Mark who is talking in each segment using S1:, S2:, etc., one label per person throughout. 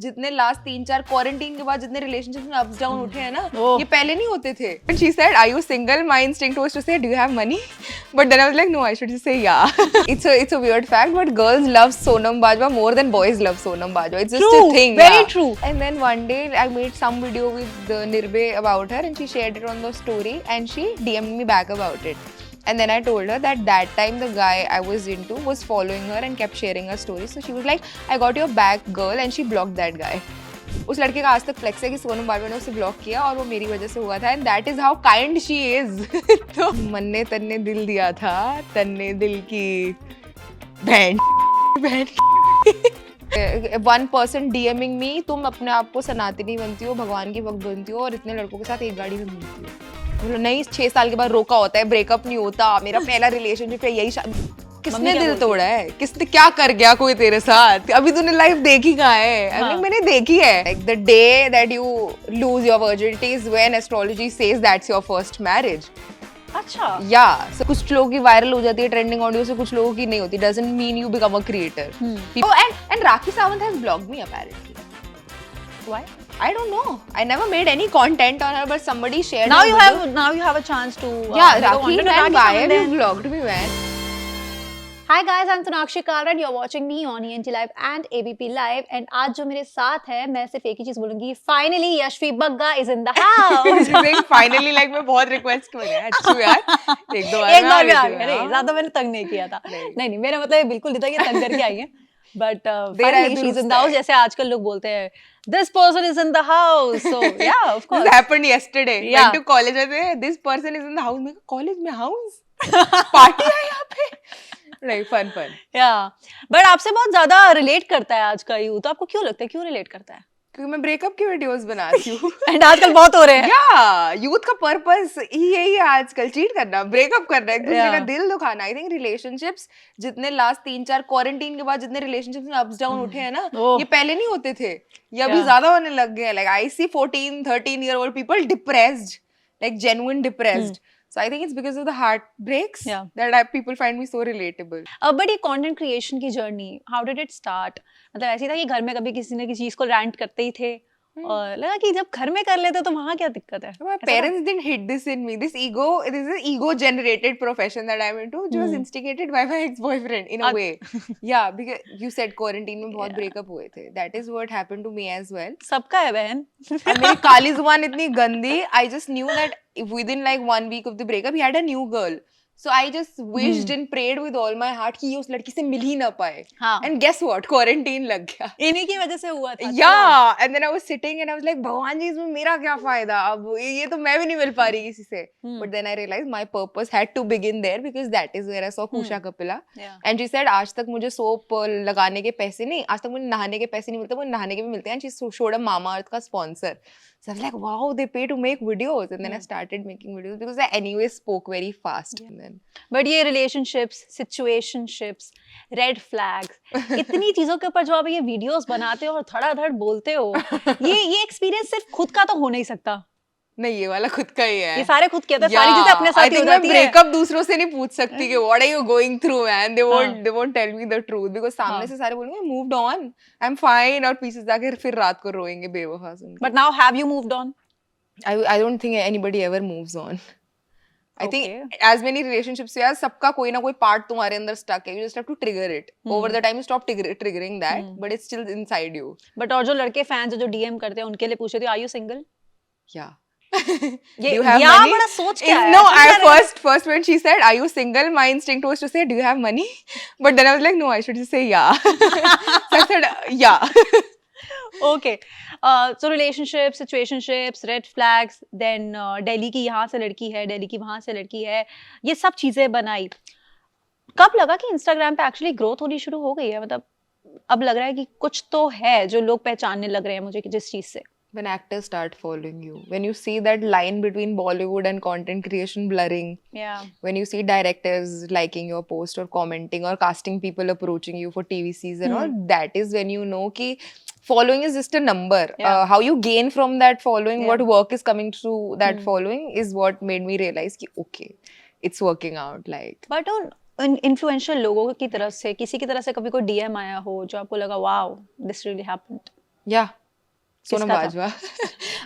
S1: जितने last 3-4 quarantine के बाद जितने रिलेशनशिप्स में अप्स डाउन उठे हैं ना, ये पहले नहीं होते थे. And she said, "Are you single?" My instinct was to say, "Do you have money?" But then I was like, "No, I should just say yeah." It's a weird fact, but girls love Sonam Bajwa more than boys love Sonam Bajwa. It's just a thing.
S2: Very true.
S1: And then one day I made some video with Nirbhay about her, and she shared it on the story, and she DM'd me back about it. And then I told her that time the guy I was into was following her and kept sharing her stories. So she was like, "I got your back, girl," and she blocked that guy. उस लड़के का आज तक flex है कि सोनम बाजवा ने उसे block किया और वो मेरी वजह से हुआ था. And that is how kind she is. तो मन्ने तन्ने दिल दिया था, तन्ने दिल की बहन. वन पर्सन डीएमिंग मी, तुम अपने आप को सनातनी बनती हो, भगवान की भक्त बनती हो और इतने लड़कों के साथ एक गाड़ी में घूमती हो. बोलो नहीं, 6 साल के बाद रोका होता है, ब्रेकअप नहीं होता, मेरा पहला रिलेशनशिप है, यही किसने दिल तोड़ा है, किसने क्या कर गया कोई तेरे साथ, अभी तूने लाइफ देखी कहाँ है. हाँ. मैंने देखी है. Like the day that you lose your virginity is when astrology says that's your first marriage.
S2: अच्छा.
S1: Yeah. So कुछ लोगों की वायरल हो जाती है ट्रेंडिंग ऑडियो से, कुछ लोगों की नहीं होती. Doesn't mean you become a creator. Oh, and Rakhi Sawant has blocked me apparently.
S2: Why?
S1: I don't know. I never made any content on her, but somebody shared.
S2: Now you have a chance to.
S1: Yeah, Rakhi, man, why have you blocked me, man?
S2: Hi guys, I'm Sonakshi Kalra and you're watching me on ENT Live and ABP Live. And आज जो मेरे साथ है, मैं सिर्फ एक ही चीज बोलूंगी. Finally, Yashvi Bagga is in the house.
S1: Finally, like मैं बहुत request कर रहा है. अच्छी यार. एक दो बार
S2: में आ गया. अरे ज़्यादा मैंने तंग नहीं किया था. नहीं, मेरा मतलब बिल्कुल नहीं था कि तंग करके आई है. But finally she's in the house. जैसे आजकल लोग बोलते हैं, this person is in the house. So yeah, of course.
S1: This happened yesterday.
S2: Yeah.
S1: Went to college and this person is in the house. मैं कॉलेज में house? Party है यहाँ पे? Right, fun.
S2: Yeah. But आपसे बहुत ज्यादा relate करता है आज का यूथ. आपको क्यों लगता है, क्यों रिलेट करता है?
S1: क्योंकि मैं ब्रेकअप की वीडियोस बनाती हूँ.
S2: एंड आजकल बहुत हो रहे हैं.
S1: या यूथ का पर्पस यही है आजकल, चीट करना, ब्रेकअप करना, एक दूसरे का दिल दुखाना. आई थिंक रिलेशनशिप्स जितने लास्ट 3-4 क्वारंटीन के बाद जितने रिलेशनशिप्स में अप्स डाउन उठे हैं ना, ये पहले नहीं होते थे, ये अभी ज्यादा होने लग गए. Like I see 14-13 year old people depressed, like genuine depressed. So I think it's because of the heartbreaks that people find me so relatable.
S2: But ये content creation की journey, how did it start? मतलब ऐसी था कि घर में कभी किसी न किसी चीज को rant करते ही थे और लगा कि जब घर में कर लेते तो वहाँ क्या दिक्कत है?
S1: My parents didn't hit this in me. This is an ego-generated profession that I'm into, which was instigated by my ex-boyfriend in a way. Yeah, because you said quarantine में बहुत breakup हुए थे. That is what happened to me as well.
S2: सबका है बहन.
S1: मेरी काली जुबान इतनी गंदी. I just knew that within like 1 week of the breakup, he had a new girl. So I just wished and prayed with all my heart कि ये उस लड़की से मिल ही ना पाए. हाँ. And guess what? Quarantine लग गया.
S2: इन्हीं की वजह से हुआ था.
S1: Yeah. And then I was sitting and I was like, भगवान जी इसमें मेरा क्या फायदा? अब ये तो मैं भी नहीं मिल पा रही किसी से. But then I realized my purpose had to begin there because that is where I saw Kusha Kapila. And she said आज तक मुझे soap लगाने के पैसे नहीं, आज तक मुझे नहाने के पैसे नहीं मिलते, मुझे नहाने के भी मिलते हैं. And she showed a Mamaearth का sponsor. So I was like, wow, they pay to make videos. And then I started making videos because I anyway spoke very fast. And then.
S2: But ये relationships, situationships, red flags, इतनी चीजों के ऊपर जो आप ये videos बनाते हो और धड़ाधड़ बोलते हो, ये experience सिर्फ खुद का तो हो नहीं सकता.
S1: नहीं, ये वाला खुद का ही है.
S2: ये सारे खुद किया था, सारी चीजें अपने साथ ही हो जाती है.
S1: ब्रेकअप दूसरों से नहीं पूछ सकती कि what are you going through, man? They won't tell me the truth because सामने से सारे बोलेंगे moved on, I'm fine, और पीछे जाकर फिर रात को रोएंगे बेवफा सुनकर.
S2: But now have you moved on?
S1: I don't think anybody ever moves on. I think as many relationships यार सबका कोई ना कोई part तुम्हारे अंदर stuck है. You just have to trigger it. Over the time you stop triggering that, but it's still inside you.
S2: But और जो लड़के fans जो DM करते हैं उनके लिए पूछे थे, are you single?
S1: Yeah.
S2: Do you have money? बड़ा सोच क्या है?
S1: No, I first when she said, "Are you single?" My instinct was to say, "Do you have money?" But then I was like, "No, I should just say yeah." So I said, "Yeah."
S2: Okay. So relationships, situationships, red flags. Then Delhi की यहाँ से लड़की है, Delhi की वहाँ से लड़की है. ये सब चीजें बनाई. कब लगा कि Instagram पे actually growth होनी शुरू हो गई है? मतलब अब लग रहा है कि कुछ तो है जो लोग पहचानने लग रहे हैं मुझे कि जिस चीज से.
S1: When actors start following you, when you see that line between Bollywood and content creation blurring, when you see directors liking your post or commenting or casting people approaching you for TVCs and all, that is when you know कि following is just a number. How you gain from that following, what work is coming through that following is what made me realize कि okay, it's working out. Like.
S2: But on influential लोगों की तरफ से किसी की तरफ से कभी कोई DM आया हो जो आपको लगा wow, this really happened?
S1: Yeah. Sonam
S2: किसका था?
S1: Bajwa.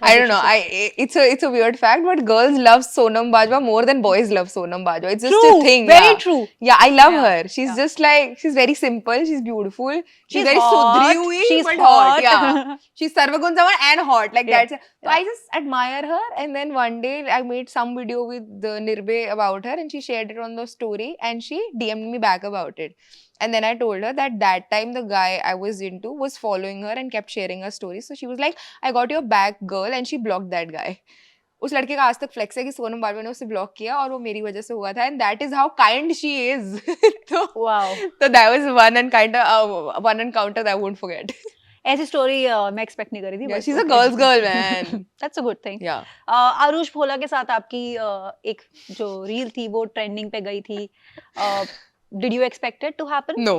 S2: What
S1: I
S2: did
S1: don't
S2: she
S1: know.
S2: say?
S1: It's a weird fact, but girls love Sonam Bajwa more than boys love Sonam Bajwa. It's just a
S2: True,
S1: thing.
S2: very
S1: Yeah.
S2: true.
S1: Yeah, I love
S2: Yeah,
S1: her. She's
S2: yeah.
S1: just like she's very simple. She's beautiful. She's
S2: She's
S1: very sudhri
S2: hot.
S1: hui,
S2: She's
S1: but
S2: hot.
S1: Yeah. She's Sarvagun Saman and hot. Like
S2: Yeah,
S1: that's it. So
S2: yeah.
S1: I just admire her. And then one day I made some video with Nirbe about her, and she shared it on the story, and she DM'd me back about it. And then I told her that time the guy I was into was following her and kept sharing her stories. So she was like, I got your back, girl, and she blocked that guy. उस लड़के का आज तक flex है कि सोनम बाजवा ने उसे block किया और वो मेरी वजह से हुआ था, and that is how kind she is.
S2: Wow.
S1: तो that was one encounter that I won't forget.
S2: ऐसी स्टोरी मैं एक्सपेक्ट नहीं कर रही थी.
S1: Yeah,
S2: but
S1: she's a
S2: okay.
S1: girl's girl, man.
S2: That's a good thing.
S1: Yeah.
S2: Aarush भोला के साथ आपकी एक जो रील थी वो ट्रेंडिंग पे गई थी. Did you expect it to happen?
S1: No.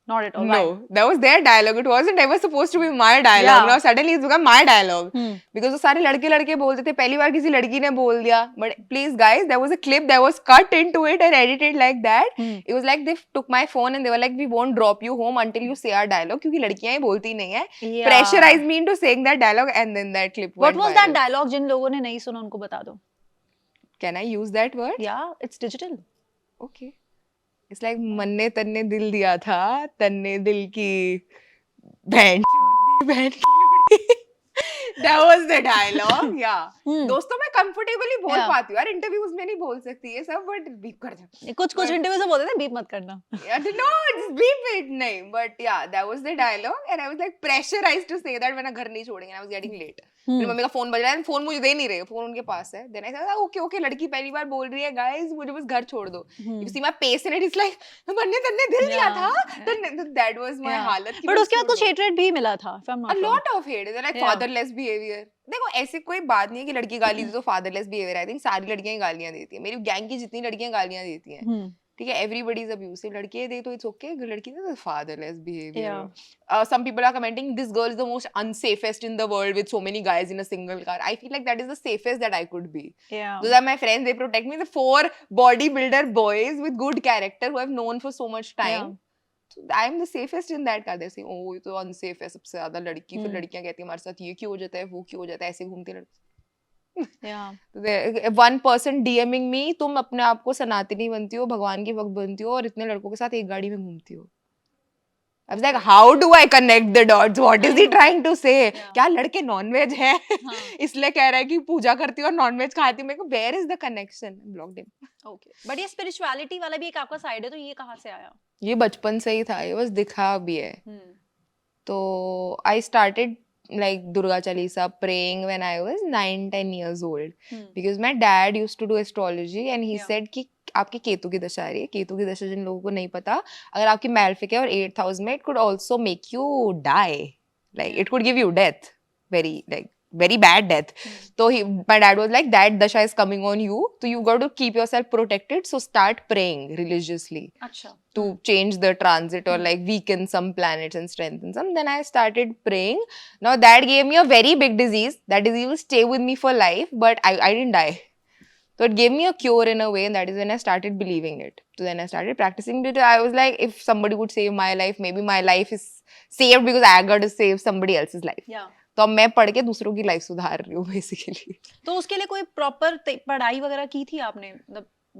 S2: Not at all. Why?
S1: No, that was their dialogue. It wasn't ever supposed to be my dialogue.
S2: Yeah.
S1: Now suddenly it's become my dialogue.
S2: Hmm.
S1: Because वो सारे लड़के लड़के बोलते थे, पहली बार किसी लड़की ने बोल दिया. But please guys, there was a clip that was cut into it and edited like that.
S2: Hmm.
S1: It was like they took my phone and they were like, we won't drop you home until you say our dialogue. क्योंकि लड़कियां ही बोलती नहीं है.
S2: Yeah.
S1: Pressurized me into saying that dialogue and then that clip
S2: What
S1: went
S2: was
S1: viral.
S2: that dialogue? जिन लोगों ने नहीं सुना उनको बता दो.
S1: Can I use that word?
S2: Yeah, it's digital.
S1: Okay. It's like मन्ने तन्ने दिल दिया था, तन्ने दिल की बहन की. That was the dialogue. Yeah.
S2: Hmm.
S1: दोस्तों मैं कंफर्टेबली बोल
S2: Yeah.
S1: पाती हूँ यार, इंटरव्यूज में नहीं बोल सकती है सब, बट बीप कर दो.
S2: कुछ इंटरव्यू से बोलते थे बीप मत करना.
S1: Yeah, no, just beep it. नहीं, but yeah, that was the dialogue and I was like pressurized to say that. मैंने घर नहीं छोड़ेंगे. I was getting late. मेरी मम्मी का फोन बज रहा है, फोन मुझे दे नहीं रहे, फोन उनके पास है. Then I said, okay, okay, लड़की पहली बार बोल रही है, guys, मुझे बस घर छोड़ दो. You see my pace in it, it's like बन्ने तन्ने दिल दिया था. That was my हालत.
S2: बट उसके बाद कुछ हेटरेट भी मिला था. if I'm not
S1: A
S2: wrong.
S1: lot of hate. They're like
S2: Yeah.
S1: fatherless behavior. देखो ऐसे कोई बात नहीं है कि लड़की गाली दे तो fatherless behavior. I think सारी लड़कियां ही गालियां देती हैं. मेरी गैंग की जितनी लड़कियां गालियां देती हैं, ठीक है, everybody is abusive. लड़के दे तो it's okay. लड़की दे तो fatherless behavior.
S2: Yeah.
S1: Some people are commenting this girl is the most unsafest in the world with so many guys in a single car. I feel like that is the safest that I could be.
S2: Yeah.
S1: Those are my friends. They protect me. The 4 bodybuilder boys with good character who I've known for so much time.
S2: Yeah.
S1: So I'm the safest in that car. They're saying, oh, ये तो unsafe है सबसे ज्यादा लड़की. फिर लड़कियां कहती हैं हमारे साथ ये क्यों हो जाता है, वो क्यों हो जाता है, ऐसे घूमती है लड़की.
S2: Yeah.
S1: One person DMing me, तुम अपने आप को सनातनी बनती हो, भगवान की भक्त बनती हो और इतने लड़कों के साथ एक गाड़ी में घूमती हो. I was like, how do I connect the dots? What is he trying to say? क्या लड़के नॉनवेज हैं? इसलिए कह रहा है कि पूजा करती हो और नॉनवेज खाती हो. मेरे को where is the connection? Blocked him.
S2: Okay. But ये स्पिरिचुअलिटी वाला भी एक आपका साइड है, तो ये कहाँ से आया?
S1: ये बचपन से ही था. ये बस दिखा भी है. तो I started like Durga Chalisa praying when I was 9-10 years old. Because my dad used to do astrology and he said कि आपकी केतु की दशा आ रही है. केतु की दशा जिन लोगों को नहीं पता, अगर आपकी मैलेफिक है और 8th house में, it could also make you die. Like it could give you death. Very bad death. So my dad was like, that dasha is coming on you. So you got to keep yourself protected. So start praying religiously.
S2: अच्छा.
S1: To change the transit or like weaken some planets and strengthen some. Then I started praying. Now that gave me a very big disease. That disease will stay with me for life, but I didn't die. So it gave me a cure in a way, and that is when I started believing it. So then I started practicing it. I was like, if somebody would save my life, maybe my life is saved because I got to save somebody else's life.
S2: Yeah.
S1: तो अब मैं पढ़ के दूसरों की life सुधार रही हूँ बेसिकली.
S2: तो उसके लिए कोई प्रॉपर पढ़ाई वगैरह की थी आपने?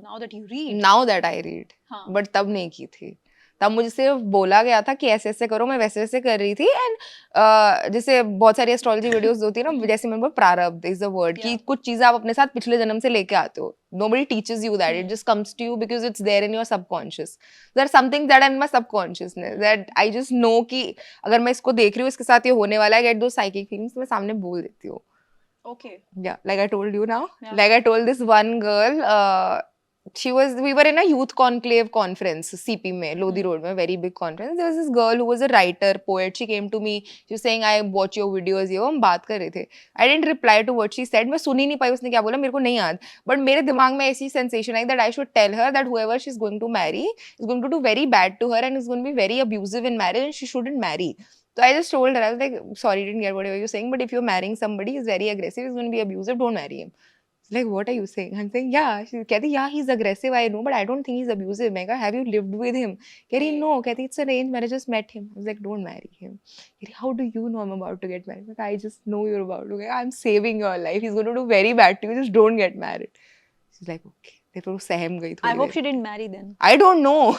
S2: Now that you read.
S1: Now that I read.
S2: हाँ.
S1: But तब नहीं की थी. तब मुझे सिर्फ बोला गया था कि ऐसे ऐसे करो, मैं वैसे वैसे कर रही थी. एंड जैसे बहुत सारी एस्ट्रोलॉजी वीडियोस होती है ना, जैसे मेरे को प्रारब्ध इज द वर्ड, कि कुछ चीजें आप अपने साथ पिछले जन्म से लेके आते हो. Nobody teaches you that. It just comes to you because it's there in your subconscious. There are some things that are in my subconsciousness that I just know कि अगर मैं इसको देख रही हूँ, इसके साथ ये होने वाला है, get those psychic feelings, मैं सामने बोल देती हूँ.
S2: Okay.
S1: Yeah, like I told you now.
S2: Yeah.
S1: Like I told this one girl, we were in a youth conclave conference, CP में, Lodi Road में, very big conference. There was this girl who was a writer, poet. She came to me. She was saying, I watch your videos. ये वो हम बात कर रहे थे. I didn't reply to what she said. मैं सुन ही नहीं पाई उसने क्या बोला, मेरे को नहीं याद. But मेरे दिमाग में ऐसी sensation I that I should tell her that whoever she's going to marry is going to do very bad to her and is going to be very abusive in marriage and she shouldn't marry. So I just told her, I was like, sorry, didn't get whatever you're saying, but if you're marrying somebody who's very aggressive, he's going to be abusive, don't marry him. Like, what are you saying? I'm saying, yeah. She's कहती, yeah, he's aggressive, I know, but I don't think he's abusive. मैं कहा, have you lived with him? कह रही, no. कहती, it's arranged marriage, just met him. I was like, don't marry him. कह रही, how do you know I'm about to get married? मैं कहा, I just know you're about to get. I'm saving your life. He's going to do very bad to you. Just don't get married. She's like, okay. फिर वो सहम गई
S2: I
S1: थोड़ी
S2: hope
S1: there.
S2: she didn't marry then.
S1: I don't know.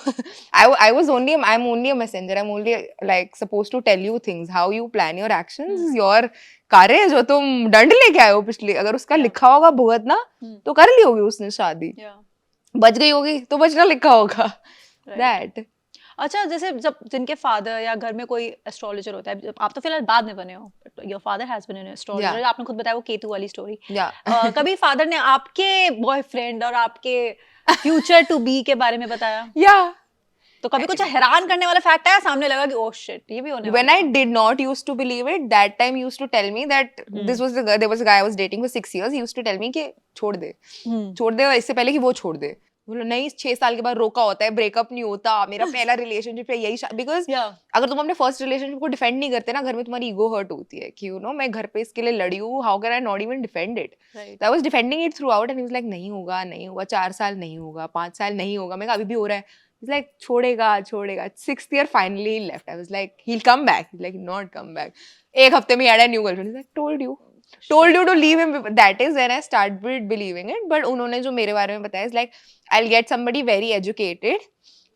S1: I'm only a messenger. I'm only like supposed to tell you things. How you plan your actions is your कार्य है जो तुम दंड लेके आए हो पिछले. अगर उसका लिखा होगा भुगतना तो कर ली होगी उसने शादी.
S2: Yeah.
S1: बच गई होगी तो बचना लिखा होगा. That.
S2: अच्छा, जैसे जब जिनके फादर या घर में कोई एस्ट्रोलॉजर होता है, आप तो फिलहाल बाद में बने हो, your father has been an astrologer, आपने खुद बताया वो केतु वाली स्टोरी. कभी फादर ने आपके बॉयफ्रेंड और आपके फ्यूचर टू बी के बारे में बताया?
S1: Yeah.
S2: तो कभी कुछ हैरान करने वाला फैक्ट आया सामने, लगा कि ओह शिट ये भी होने
S1: When I did not used to believe it, that time he used to tell me that there was a guy I was dating for 6 years. He used to tell me कि छोड़ दे, इससे पहले कि वो छोड़ दे. बोलो नहीं, 6 साल के बाद रोका होता है, ब्रेकअप नहीं होता, मेरा पहला रिलेशनशिप है यही. बिकॉज अगर तुम अपने फर्स्ट रिलेशनशिप को डिफेंड नहीं करते ना, घर में तुम्हारी ईगो हर्ट होती है कि मैं घर पे इसके लिए लड़ी हूँ, how can I not even defend it. I was defending it through out and he was like नहीं होगा, 4 साल नहीं होगा, 5 साल नहीं होगा. मैं कहा अभी भी हो रहा है. He's like छोड़ेगा. 6th year finally he left. I was like he'll come back. He's like not come back. एक हफ्ते में he had a new girlfriend. He's like told you to leave him. That is when I started believing it. But उन्होंने जो मेरे बारे में बताया is like I'll get somebody very educated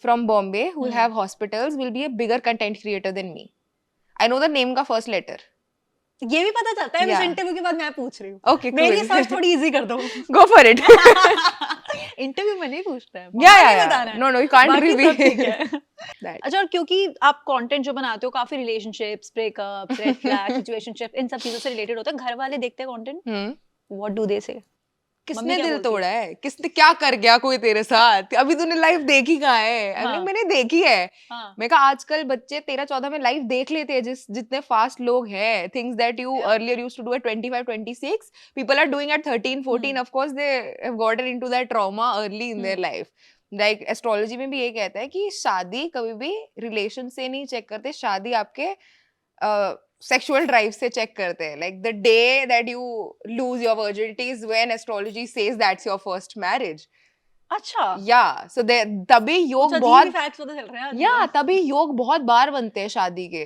S1: from Bombay who will have hospitals, will be a bigger content creator than me. I know the name का first letter.
S2: ये भी पता चलता है. इस इंटरव्यू के बाद मैं पूछ रही हूँ.
S1: Okay,
S2: मेरी
S1: cool.
S2: सर्च थोड़ी इजी कर दो.
S1: Go for it.
S2: इंटरव्यू में नहीं पूछते हैं.
S1: Yeah. No, you can't reveal.
S2: अच्छा, और क्योंकि आप कंटेंट जो बनाते हो काफी relationships, breakups, red flag, situationship, इन सब चीजों से रिलेटेड होता है. घर वाले देखते हैं कंटेंट, व्हाट डू दे से?
S1: किसने दिल तोड़ा है? किसने क्या कर गया कोई तेरे साथ? अभी तूने लाइफ देखी कहाँ है? मैंने देखी है. मैं कहा आजकल बच्चे 13-14 में लाइफ देख लेते हैं. जितने फास्ट लोग हैं, things that you earlier used to do at 25-26, people are doing at 13-14. Of course they have gotten into that trauma early in their life. Like astrology में भी ये कहता है कि शादी कभी भी रिलेशन से नहीं चेक करते, शादी आपके sexual drive से check करते हैं. Like the day that you lose your virginity is when astrology says that's your first marriage.
S2: अच्छा.
S1: Yeah. So तभी योग बहुत
S2: फैक्ट्स पता चल रहे हैं.
S1: Yeah, तभी योग बहुत बार बनते हैं शादी के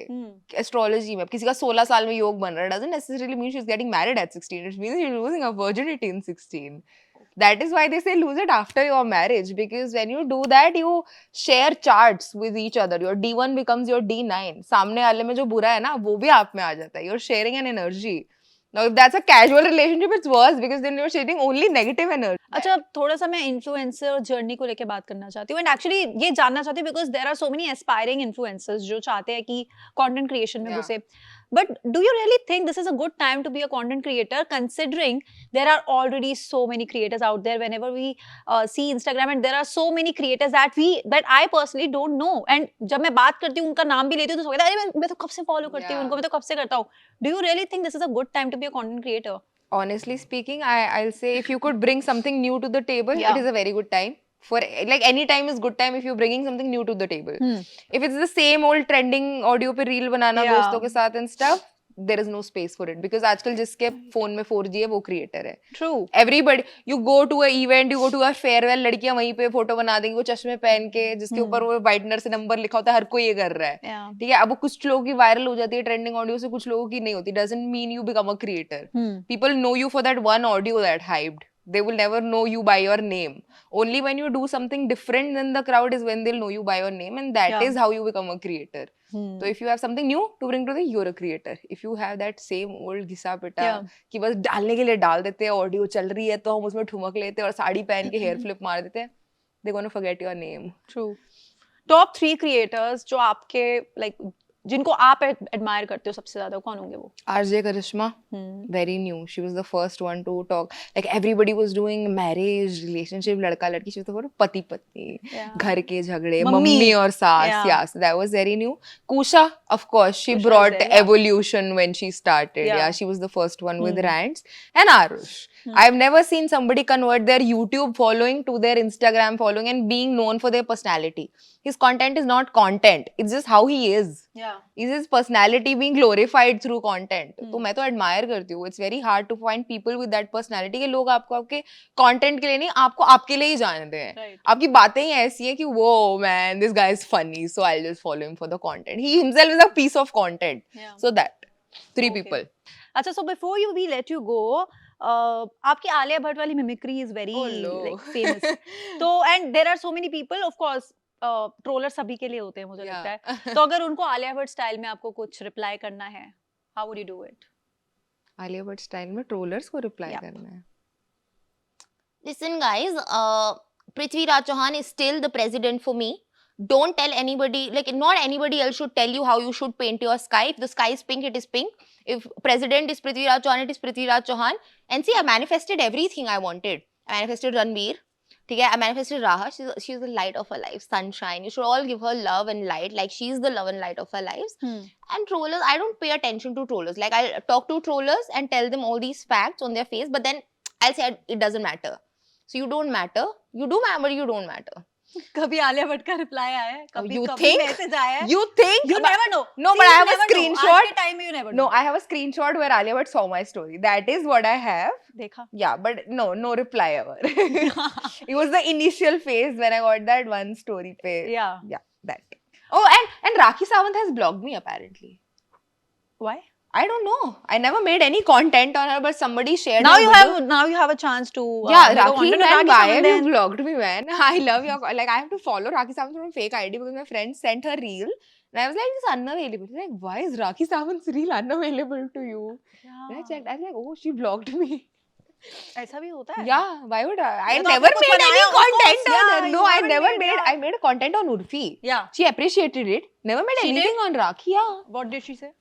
S1: एस्ट्रोलॉजी में. किसी का 16 साल में योग बन रहा है doesn't necessarily mean she's getting married at 16. It means she's losing her virginity in 16. That is why they say lose it after your marriage, because when you do that you share charts with each other. Your D1 becomes your D9. सामने वाले में जो बुरा है ना वो भी आप में आ जाता है. You're sharing an energy. Now if that's a casual relationship it's worse because then you're sharing only negative energy.
S2: अच्छा, थोड़ा सा मैं इन्फ्लुएंसर जर्नी को लेके बात करना चाहती हूँ एंड एक्चुअली ये जानना चाहती हूँ because there are so many aspiring influencers जो चाहते हैं कि कंटेंट क्रिएशन में घुसे. But do you really think this is a good time to be a content creator, considering there are already so many creators out there? Whenever we see Instagram, and there are so many creators that I personally don't know. And जब मैं बात करती हूँ उनका नाम भी लेती हूँ तो सोचता है अरे मैं तो कब से follow करती हूँ उनको, मैं तो कब से करता हूँ. Do you really think this is a good time to be a content creator?
S1: Honestly speaking, I'll say if you could bring something new to the table, it is a very good time. For like any time is good time if you're bringing something new to the table. If it's the same old trending audio पे reel बनाना दोस्तों के साथ and stuff, there is no space for it because आजकल जिसके phone में 4G है वो creator है.
S2: True.
S1: Everybody, you go to a event, you go to a farewell, लड़कियां वहीं पे फोटो बना देंगी वो चश्मे पहन के जिसके ऊपर वो वाइटनर से नंबर लिखा होता है. हर कोई ये कर रहा है. ठीक है. अब वो कुछ लोगों की वायरल हो जाती है ट्रेंडिंग ऑडियो से, कुछ लोगों की नहीं होती. Doesn't mean you become a creator. People know you for that one audio that hyped. They will never know you by your name. Only when you do something different than the crowd is when they'll know you by your name, and that is how you become a creator. So if you have something new to bring to the, you're a creator. If you have that same old घिसा पिटा कि बस डालने के लिए डाल देते हैं, audio चल रही है तो हम उसमें ठुमक लेते हैं और साड़ी पहन के हेयर फ्लिप मार देते हैं, they're gonna forget your name.
S2: True. Top 3 creators जो आपके like जिनको आप एडमायर करते हो सबसे ज्यादा, कौन होंगे वो?
S1: RJ Karishma, very new. She was the first one to talk. Like everybody was doing marriage, relationship, लड़का लड़की. She was the first पति पत्नी, घर के झगड़े, मम्मी और सास. Yeah, so that was very new. Kusha, of course, she brought evolution when she started. Yeah, she was the first one with rants. And Arush. I've never seen somebody convert their YouTube following to their Instagram following and being known for their personality. His content is not content. It's just how he is.
S2: Yeah.
S1: Is his personality being glorified through content?
S2: Hmm.
S1: तो मैं तो admire करती हूँ. It's very hard to find people with that personality कि लोग आपको आपके content के लिए नहीं, आपको आपके लिए ही जानते हैं.
S2: Right.
S1: आपकी बातें ही ऐसी है कि वो man, this guy is funny, so I'll just follow him for the content. He himself is a piece of content.
S2: Yeah.
S1: So that 3
S2: Okay.
S1: people.
S2: अच्छा, so before we let you go, आपकी आलिया भट्ट वाली mimicry is very
S1: Oh no.
S2: like famous. तो and there are so many people, of course, troller सभी के लिए होते हैं मुझे लगता है. तो अगर उनको आलिया भट्ट स्टाइल में आपको कुछ रिप्लाई करना है, how would you do it?
S1: Alia Bhatt style में ट्रोलर्स को रिप्लाई
S2: Yeah.
S1: करना है.
S3: Listen, guys, Prithvi Raj Chauhan is still the president for me. Don't tell anybody, like, not anybody else should tell you how you should paint your sky. If the sky is pink, it is pink. If president is Prithvi Raj Chauhan, it is Prithvi Raj Chauhan. And see, I manifested everything I wanted. I manifested Ranveer. Okay, I manifested Raha. She's the light of her life, sunshine. You should all give her love and light, like she's the love and light of her lives. And trollers, I don't pay attention to trollers. Like, I'll talk to trollers and tell them all these facts on their face, but then I'll say it doesn't matter. So you don't matter. You do matter, but you don't matter.
S2: कभी आलिया भट्ट का reply आया है? कभी
S1: You
S2: कभी
S1: think?
S2: Message आया है?
S1: You think?
S2: You never know.
S1: No,
S2: See,
S1: but
S2: you
S1: I have a
S2: never know.
S1: screenshot.
S2: आज के time में you never
S1: No,
S2: know.
S1: I have a screenshot where Alia Bhatt saw my story. That is what I have.
S2: देखा.
S1: Yeah, but no reply ever. It was the initial phase when I got that one story pe.
S2: Yeah.
S1: Yeah, that. Oh, and Rakhi Sawant has blocked me apparently.
S2: Why?
S1: I don't know. I never made any content on her, but somebody shared.
S2: Now
S1: her
S2: you
S1: video.
S2: have a chance to.
S1: Yeah,
S2: make a
S1: Rakhi,
S2: content on
S1: man,
S2: Rakhi
S1: why
S2: Sawant
S1: have
S2: then.
S1: you blocked me, man? I love your, like, I have to follow Rakhi Sawant from a fake ID because my friend sent her reel. And I was like, it's unavailable. She's like, why is Rakhi Sawant's reel unavailable to you? And I checked, I was like, oh, she blocked me.
S2: ऐसा भी होता है?
S1: Yeah, why would I? I
S2: तो
S1: never
S2: आपने कुछ
S1: made any
S2: बनाया, of course,
S1: content on
S2: yeah,
S1: her.
S2: you
S1: No, I
S2: haven't
S1: never
S2: made,
S1: made,
S2: yeah.
S1: I made a content on Urfi.
S2: Yeah.
S1: She appreciated it. Never made
S2: She
S1: anything on Rakhi, yeah.
S2: What did she say?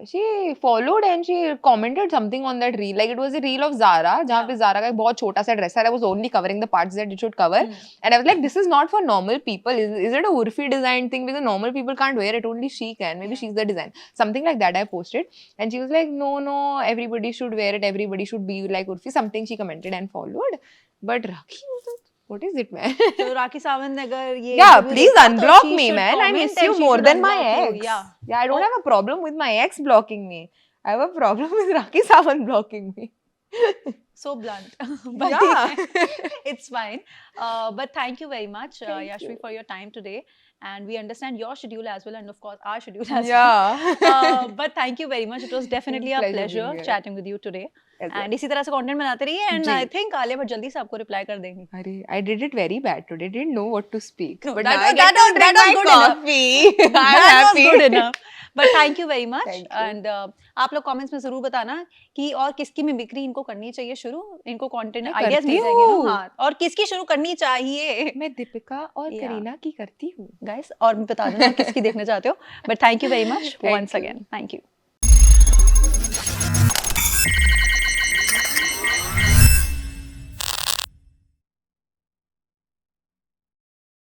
S1: She followed and she commented something on that reel. Like it was a reel of Zara, जहाँ पे Zara का एक बहुत छोटा सा dress है. I was only covering the parts that it should cover. And I was like, this is not for normal people. Is it a Urfi design thing? Because normal people can't wear it. Only she can. Maybe she's the design. Something like that I posted. And she was like, no, everybody should wear it. Everybody should be like Urfi. Something she commented and followed. But Rakhi, what is it, man?
S2: So Rakhi Sawant ने अगर ये
S1: Yeah,
S2: interview
S1: please
S2: देखा, तो
S1: unblock
S2: she
S1: me,
S2: should
S1: man. I
S2: comment
S1: miss
S2: and
S1: you
S2: she
S1: more
S2: should
S1: than my
S2: unblock you.
S1: ex.
S2: Yeah.
S1: Yeah, I don't have a problem with my ex blocking me. I have a problem with Rakhi Sawant blocking me.
S2: So blunt. But
S1: Yeah.
S2: it's fine. But thank you very much,
S1: Thank
S2: Yashvi,
S1: you.
S2: for your time today. And we understand your schedule as well, and of course our schedule as
S1: Yeah.
S2: well. But thank you very much. It was definitely a
S1: Pleasure
S2: pleasure
S1: being here.
S2: chatting with you today.
S1: As well.
S2: And इसी तरह से content बनाते रहिए. And
S1: ji.
S2: I think Alia Bhatt जल्दी से आपको reply कर देंगी.
S1: Arey, I did it very bad today. Didn't know what to speak.
S2: No,
S1: but
S2: that
S1: now I
S2: was-
S1: get
S2: that
S1: to
S2: was-
S1: drink
S2: that was
S1: my
S2: good enough.
S1: coffee. I'm
S2: That
S1: happy.
S2: was good enough. But thank you very much.
S1: Thank you.
S2: And आप लोग comments में जरूर बताना कि और किसकी mimicry इनको करनी चाहिए शुरू. इनको कंटेंट
S1: मैं
S2: आइडियाज
S1: करती
S2: मिल जाएंगे
S1: हूँ.
S2: ना. हाँ. और किसकी शुरू करनी चाहिए.
S1: मैं दीपिका और
S2: Yeah.
S1: करीना की करती हूँ.
S2: Guys, और बता देना किसकी देखना चाहते हो. But thank you very much
S1: Thank
S2: once
S1: you.
S2: again. Thank you.